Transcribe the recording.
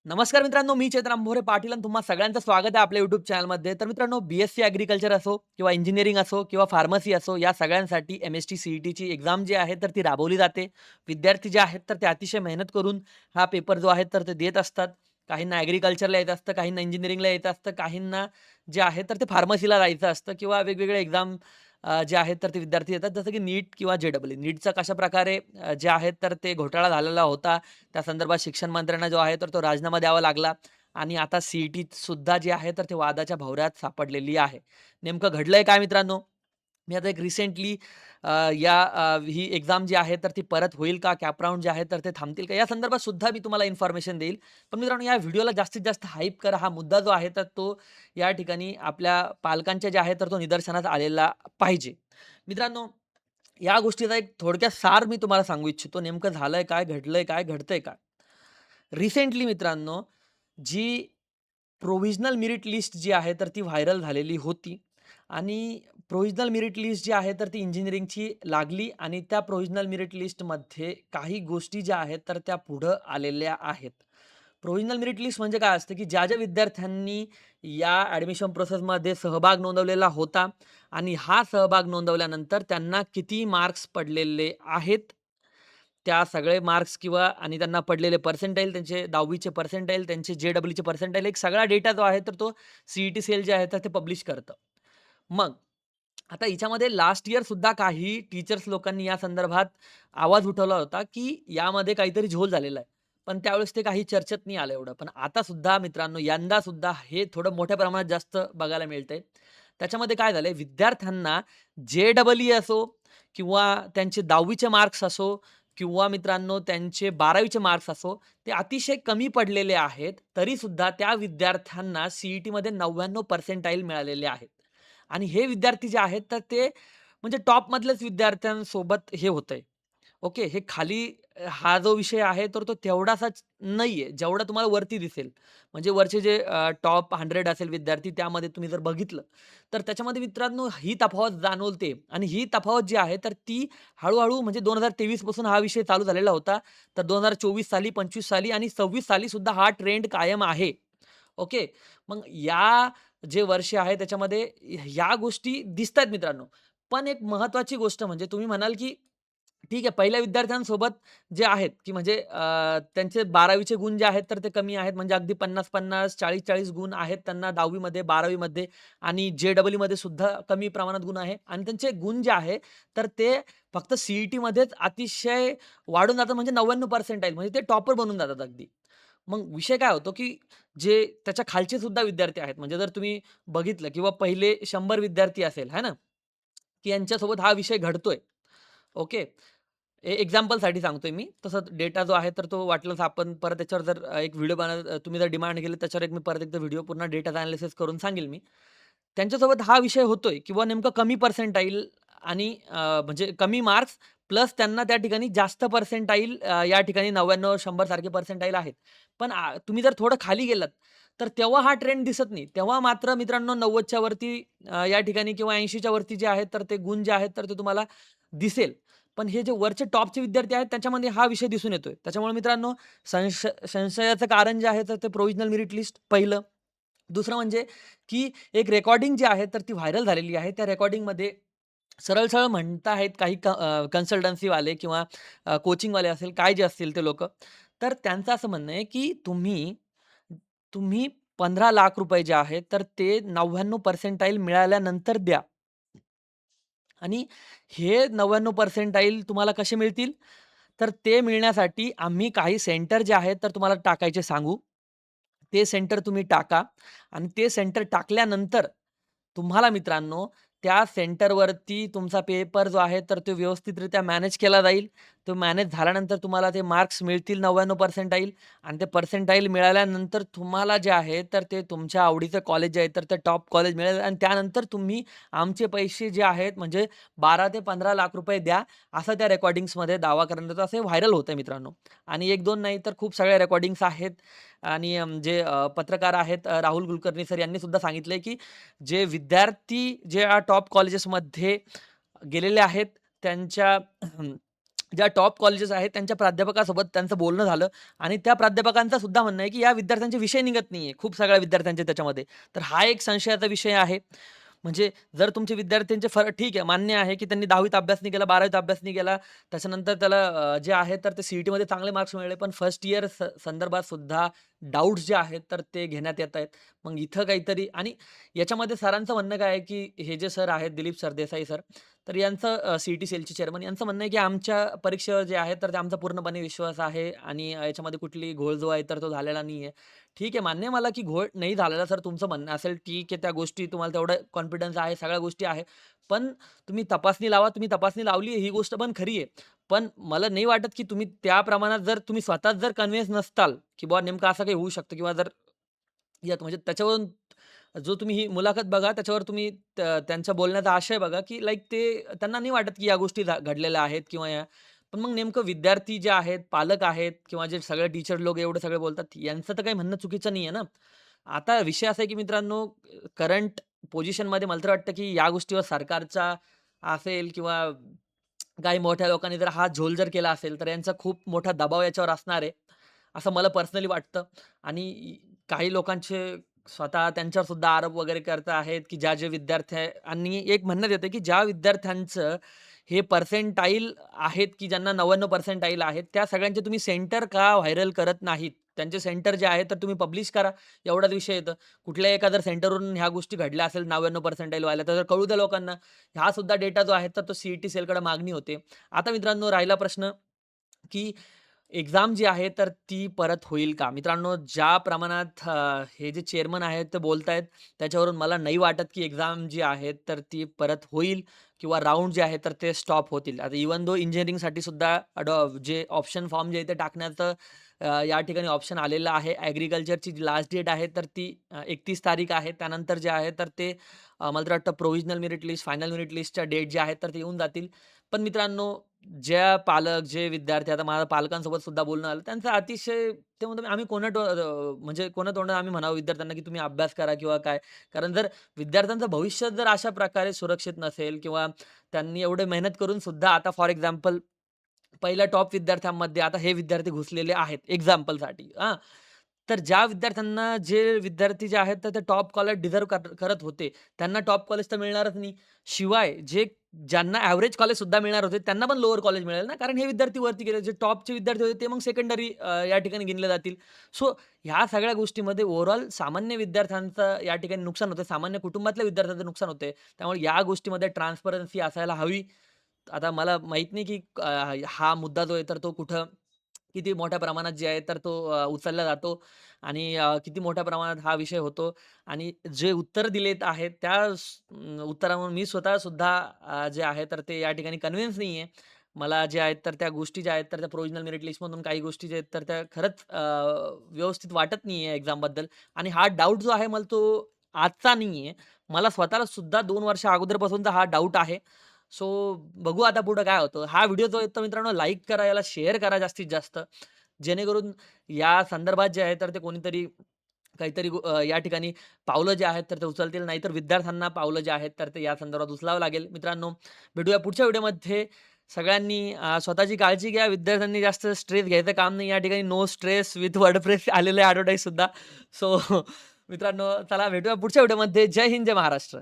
नमस्कार मित्रांनो, मी चैतन अंभोरे पाटील आणि तुम्हा सगळ्यांचं स्वागत आहे आपल्या YouTube चॅनलमध्ये. तर मित्रांनो, बी-एस-सी ॲग्रीकल्चर असो किंवा इंजिनिअरिंग असो किंवा फार्मसी असो, या सगळ्यांसाठी एम-एस-टी, सी-ई-टीची एक्झाम जी आहे तर ती राबवली जाते. विद्यार्थी जे आहेत तर ते अतिशय मेहनत करून हा पेपर जो आहे तर ते देत असतात. काहींना ॲग्रीकल्चरला येत असतं, काहींना इंजिनिअरिंगला येत असतं, काहींना जे आहे तर ते फार्मसीला जायचं असतं किंवा वेगवेगळे एक्झाम जे आहेत तर ते विद्यार्थी देतात. जसं की नीट किंवा जे-डबल-ई. नीटचा कशाप्रकारे जे आहेत तर ते घोटाळा झालेला होता. त्या संदर्भात शिक्षण मंत्र्यांना जो आहे तर तो राजीनामा द्यावा लागला आणि आता सी सुद्धा जी आहे तर ते वादाच्या भोवऱ्यात सापडलेली आहे. नेमकं घडलंय काय मित्रांनो? मी आता एक रिसेंटली ही एक्झाम जी आहे तर ती परत होईल का? कॅप राउंड जे आहे तर ते थांबतील का? या संदर्भात सुद्धा मी तुम्हाला इन्फॉर्मेशन देईल. पण मित्रांनो, या व्हिडिओला जास्तीत जास्त हाईप करा. हा मुद्दा जो आहे तर तो या ठिकाणी आपल्या पालकांच्या जे आहे तर तो निदर्शनास आलेला पाहिजे. मित्रांनो, या गोष्टीचा एक थोडक्यात सार मी तुम्हाला सांगू इच्छितो. नेमकं झालंय काय? घडलंय काय? घडतंय काय? रिसेंटली मित्रांनो, जी प्रोव्हिजनल मेरिट लिस्ट जी आहे, तर ती व्हायरल झालेली होती आणि प्रोव्हिजनल मेरिट लिस्ट जी आहे, तर ती इंजिनिअरिंगची लागली आणि त्या प्रोव्हिजनल मेरिट लिस्टमध्ये काही गोष्टी ज्या आहेत, तर त्या पुढं आलेल्या आहेत. प्रोव्हिजनल मेरिट लिस्ट म्हणजे काय असतं, की ज्या विद्यार्थ्यांनी या ॲडमिशन प्रोसेसमध्ये सहभाग नोंदवलेला होता आणि हा सहभाग नोंदवल्यानंतर त्यांना किती मार्क्स पडलेले आहेत, त्या सगळे मार्क्स किंवा आणि त्यांना पडलेले पर्सेंटाइल, त्यांचे 10वीचे पर्सेंटाइल, त्यांचे जे-डबल-ईचे पर्सेंटाइल, एक सगळा डेटा जो आहे, तर तो सी सेल जे आहे, तर ते पब्लिश करतं. मग आता हिच्यामध्ये लास्ट इयर सुद्धा काही टीचर्स लोकांनी या संदर्भात आवाज उठवला होता, की यामध्ये काहीतरी झोल झालेला आहे. पण त्यावेळेस ते काही चर्चेत नाही आलं एवढं. पण आता सुद्धा मित्रांनो, यंदा सुद्धा हे थोडं मोठ्या प्रमाणात जास्त बघायला मिळतंय. त्याच्यामध्ये काय झालंय, विद्यार्थ्यांना जे-डबल-ई असो किंवा त्यांचे 10वीचे मार्क्स असो किंवा मित्रांनो त्यांचे 12वीचे मार्क्स असो, ते अतिशय कमी पडलेले आहेत. तरीसुद्धा त्या विद्यार्थ्यांना सी-ई-टीमध्ये 99 पर्सेंटाइल मिळालेले आहेत. आणि हे विद्यार्थी जे आहेत, तर ते म्हणजे टॉपमधल्याच विद्यार्थ्यांसोबत हे होतंय. ओके. हे खाली हा जो विषय आहे, तर तो तेवढासाच नाहीये, जेवढा तुम्हाला वरती दिसेल. म्हणजे वरचे जे टॉप 100 असेल विद्यार्थी, त्यामध्ये तुम्ही जर बघितलं, तर त्याच्यामध्ये मित्रांनो ही तफावत जाणवते आणि ही तफावत जी आहे, तर ती हळू म्हणजे 2023 पासून हा विषय चालू झालेला होता. तर 2024 साली, 25 साली आणि 26 साली सुद्धा हा ट्रेंड कायम आहे. ओके. मग या जे वर्ष आहे त्याच्यामध्ये ह्या गोष्टी दिसतायत मित्रांनो. पण एक महत्त्वाची गोष्ट म्हणजे तुम्ही म्हणाल, की ठीक आहे पहिल्या विद्यार्थ्यांसोबत जे आहेत, की म्हणजे त्यांचे 12वीचे गुण जे आहेत तर ते कमी आहेत. म्हणजे अगदी 50-50, 40-40 गुण आहेत त्यांना 10वी मध्ये, 12वी मध्ये आणि जे-डबल-ईमध्ये सुद्धा कमी प्रमाणात गुण आहे आणि त्यांचे गुण जे आहे तर ते फक्त सी-ई-टीमध्येच अतिशय वाढून जातात म्हणजे 99 पर्सेंटाइल म्हणजे ते टॉपर बनून जातात अगदी. मग विषय काय होतो, की जे त्याच्या खालचे सुद्धा विद्यार्थी आहेत. म्हणजे जर तुम्ही बघितलं किंवा पहिले 100 विद्यार्थी असेल, है ना, की यांच्यासोबत हा विषय घडतोय. ओके. एक्झाम्पलसाठी सांगतोय मी. तसं डेटा जो आहे, तर तो वाटल्यास आपण परत त्याच्यावर जर एक व्हिडिओ तुम्ही जर डिमांड केली, त्याच्यावर एक मी परत एकदा व्हिडिओ पूर्ण डेटाचं एनालिसिस करून सांगेल मी. त्यांच्यासोबत हा विषय होतोय किंवा नेमकं कमी पर्सेंटाईल आणि म्हणजे कमी मार्क्स प्लस त्यांना त्या ठिकाणी जास्त पर्सेंटाईल या ठिकाणी 99, 100 सारखे पर्सेंटाईल आहेत. पण तुम्ही जर थोडं खाली गेलात, तर तेव्हा हा ट्रेंड दिसत नाही. तेव्हा मात्र मित्रांनो 90च्या वरती या ठिकाणी किंवा 80च्या वरती जे आहेत, तर ते गुण जे आहेत, तर ते तुम्हाला दिसेल. पण हे जे वरचे टॉपचे विद्यार्थी आहेत, त्याच्यामध्ये हा विषय दिसून येतोय. त्याच्यामुळे मित्रांनो संशयाचं कारण जे आहे, तर ते प्रोव्हिजनल मेरिट लिस्ट पहिलं. दुसरं म्हणजे की एक रेकॉर्डिंग जी आहे, तर ती व्हायरल झालेली आहे. त्या रेकॉर्डिंगमध्ये सरळ-सरळ म्हणताहेत काही कन्सल्टन्सीवाले किंवा कोचिंगवाले असेल, काय जे असतील ते लोकं. तर त्यांचं असं म्हणणं आहे, की तुम्ही तुम्ही ₹15,00,000 जे आहेत, तर ते 99 पर्सेंटाइल मिळाल्यानंतर द्या. आणि हे 99 पर्सेंटाइल तुम्हाला कसे मिळतील? तर ते मिळण्यासाठी आम्ही काही सेंटर जे आहेत, तर तुम्हाला टाकायचे सांगू. ते सेंटर तुम्ही टाका आणि ते सेंटर टाकल्यानंतर तुम्हाला मित्रांनो, त्या सेंटरवरती तुमचा पेपर जो आहे, तर तो व्यवस्थितरित्या मॅनेज केला जाईल. तो मॅनेज झाल्यानंतर तुम्हाला ते मार्क्स मिळतील 99 पर्सेंटाइल आणि ते पर्सेंटाइल मिळाल्यानंतर तुम्हाला जे आहे, तर ते तुमच्या आवडीचं कॉलेज जे आहे, तर ते टॉप कॉलेज मिळेल आणि त्यानंतर तुम्ही आमचे पैसे जे आहेत, म्हणजे 12 ते 15 लाख रुपये द्या, असा त्या रेकॉर्डिंग्समध्ये दावा करण्यात येतो. असं व्हायरल होतंय मित्रांनो. आणि 1-2 नाही तर खूप सगळ्या रेकॉर्डिंग्स आहेत आणि जे पत्रकार आहेत राहुल कुलकर्णी सर यांनी सुद्धा सांगितलंय, की जे विद्यार्थी जे टॉप कॉलेजेसमध्ये गेलेले आहेत, त्यांच्या ज्या टॉप कॉलेजेस आहेत त्यांच्या प्राध्यापकासोबत त्यांचं बोलणं झालं आणि त्या प्राध्यापकांचं सुद्धा म्हणणं आहे, की या विद्यार्थ्यांचे विषय निघत नाहीये. खूप सगळ्या विद्यार्थ्यांचे त्याच्यामध्ये. तर हा एक संशयाचा विषय आहे. म्हणजे जर तुमचे विद्यार्थ्यांचे ठीक आहे, मान्य आहे, की त्यांनी 10वीत अभ्यास नाही केला, 12वीत अभ्यास नाही केला. त्याच्यानंतर त्याला जे आहे तर ते सीईटीमध्ये चांगले मार्क्स मिळाले. पण फर्स्ट इयर संदर्भात सुद्धा डाउट्स जे आहेत तर ते घेण्यात येत आहेत. मग इथं काहीतरी आणि याच्यामध्ये सरांचं म्हणणं काय आहे, की हे जे सर आहेत दिलीप सरदेसाई सर, तर यांचं सीईटी सेलचे चेअरमन यांचं म्हणणं आहे, की आमच्या परीक्षेवर जे आहे तर ते आमचा पूर्णपणे विश्वास आहे आणि याच्यामध्ये कुठली घोळ जो आहे तर तो झालेला नाहीये. ठीक आहे, मान्य आहे मला, की घोळ नाही झालेला सर तुमचं म्हणणं असेल ठीक आहे, त्या गोष्टी तुम्हाला तेवढा कॉन्फिडन्स आहे, सगळ्या गोष्टी आहे. पण तुम्ही तपासणी लावा. तुम्ही तपासणी लावली ही गोष्ट पण खरी आहे. पण मला नाही वाटत, की तुम्ही त्या प्रमाणात जर तुम्ही स्वतःच जर कन्विन्स नसताल, की बुवा नेमकं असं काही होऊ शकतं किंवा जर यात म्हणजे त्याच्यावरून जो तुम्ही ही मुलाखत बघा, त्याच्यावर तुम्ही त्यांच्या बोलण्याचा आशय बघा, की लाइक ते त्यांना नाही वाटत, की या गोष्टी घडलेल्या आहेत किंवा या पण मग नेमकं विद्यार्थी जे आहेत, पालक आहेत किंवा जे सगळे टीचर लोक एवढे सगळे बोलतात, यांचं तर काही म्हणणं चुकीचं नाहीये ना. आता विषय असा आहे, की मित्रांनो करंट पोझिशनमध्ये मला तर वाटतं, की या गोष्टीवर सरकारचा असेल किंवा काही मोठ्या लोकांनी जर हा झोल जर केला असेल, तर यांचा खूप मोठा दबाव याच्यावर असणार आहे, असं मला पर्सनली वाटतं. आणि काही लोकांचे स्वतः त्यांच्यावर सुद्धा आरोप वगैरे करत आहेत, की ज्या विद्यार्थ्यांनी एक म्हणण्यात येतं, की ज्या विद्यार्थ्यांचं हे पर्सेंटाईल आहेत, की ज्यांना 99 पर्सेंटाईल आहेत, त्या सगळ्यांचे तुम्ही सेंटर का व्हायरल करत नाहीत? त्यांचे सेंटर जे आहे, तर तुम्ही पब्लिश करा. एवढाच विषय येतो. कुठल्याही एका जर सेंटरवरून ह्या गोष्टी घडल्या असेल 99 पर्सेंटाईल वाल्या, तर कळू द्या लोकांना. हा सुद्धा डेटा जो आहे, तर तो सीईटी सेलकडे मागणी होते. आता मित्रांनो राहिला प्रश्न, की एक्झाम जी आहे, तर ती परत होईल का? मित्रांनो, ज्या प्रमाणात हे जे चेअरमन आहेत ते बोलतायत, त्याच्यावरून मला नाही वाटत, की एक्झाम जी आहे, तर ती परत होईल किंवा राउंड जे आहे, तर ते स्टॉप होतील. आता इव्हन दो इंजिनिअरिंगसाठी सुद्धा जे ऑप्शन फॉर्म जे आहे ते टाकण्याचं या ठिकाणी ऑप्शन आलेलं आहे. ॲग्रीकल्चरची जी लास्ट डेट आहे, तर ती 31 तारीख आहे. त्यानंतर जे आहे, तर ते मला तर वाटतं provisional merit list, final merit लिस्टच्या डेट जे आहेत, तर ते येऊन जातील. पण मित्रांनो ज्या पालक, जे विद्यार्थी आता माझ्या पालकांसोबत सुद्धा बोलणं आलं, त्यांचं अतिशय ते म्हणतात आम्ही म्हणजे कोणातोंडाने आम्ही म्हणावं विद्यार्थ्यांना, की तुम्ही अभ्यास करा किंवा काय. कारण जर विद्यार्थ्यांचं भविष्य जर अशा प्रकारे सुरक्षित नसेल किंवा त्यांनी एवढे मेहनत करून सुद्धा आता फॉर एक्झाम्पल पहिल्या टॉप विद्यार्थ्यांमध्ये आता हे विद्यार्थी घुसलेले आहेत एक्झाम्पलसाठी हां. तर ज्या विद्यार्थ्यांना जे विद्यार्थी जे आहेत, तर ते टॉप कॉलेज डिझर्व्ह करत होते, त्यांना टॉप कॉलेज तर मिळणारच नाही. शिवाय ज्यांना एव्हरेज कॉलेज सुद्धा मिळणार होते, त्यांना पण लोअर कॉलेज मिळेल ना, कारण हे विद्यार्थी वरती गेले. जे टॉपचे विद्यार्थी होते, ते मग सेकंडरी या ठिकाणी गिनले जातील. सो ह्या सगळ्या गोष्टीमध्ये ओव्हरऑल सामान्य विद्यार्थ्यांचं या ठिकाणी नुकसान होतं. सामान्य कुटुंबातल्या विद्यार्थ्यांचं नुकसान होतंय. त्यामुळे या गोष्टीमध्ये ट्रान्सपरन्सी असायला हवी. आता मला माहीत नाही, की हा मुद्दा जो आहे, तर तो कुठं किती मोठ्या प्रमाणात जे आहे, तर तो उचलला जातो आणि किती मोठ्या प्रमाणात हा विषय होतो आणि जे उत्तर दिलेत आहेत, त्या उत्तरावरून मी स्वतः सुद्धा जे आहे, तर ते या ठिकाणी कन्विन्स नाहीये. मला जे आहेत, तर त्या गोष्टी ज्या आहेत, तर त्या प्रोव्हिजनल मेरिट लिस्टमधून काही गोष्टी ज्या आहेत, तर त्या खरंच व्यवस्थित वाटत नाहीये एक्झामबद्दल आणि हा डाऊट जो आहे, मला तो आजचा नाहीये. मला स्वतःला सुद्धा 2 वर्ष अगोदरपासूनचा हा डाऊट आहे. सो बघू आता पुढं काय होतं. हा व्हिडिओ जो आहे तो मित्रांनो लाईक करा, याला शेअर करा जास्तीत जास्त. जेणेकरून या संदर्भात जे आहे तर ते कोणीतरी काहीतरी या ठिकाणी पावलं जे आहेत तर ते उचलतील. नाहीतर विद्यार्थ्यांना पावलं जे आहेत तर ते या संदर्भात उचलावं लागेल. मित्रांनो भेटूया पुढच्या व्हिडिओमध्ये. सगळ्यांनी स्वतःची काळजी घ्या. विद्यार्थ्यांनी जास्त स्ट्रेस घ्यायचं काम नाही. या ठिकाणी नो स्ट्रेस विथ वर्डप्रेस आलेलं आहे ॲडव्हर्टाइज सुद्धा. सो मित्रांनो चला भेटूया पुढच्या व्हिडिओमध्ये. जय हिंद, जय महाराष्ट्र.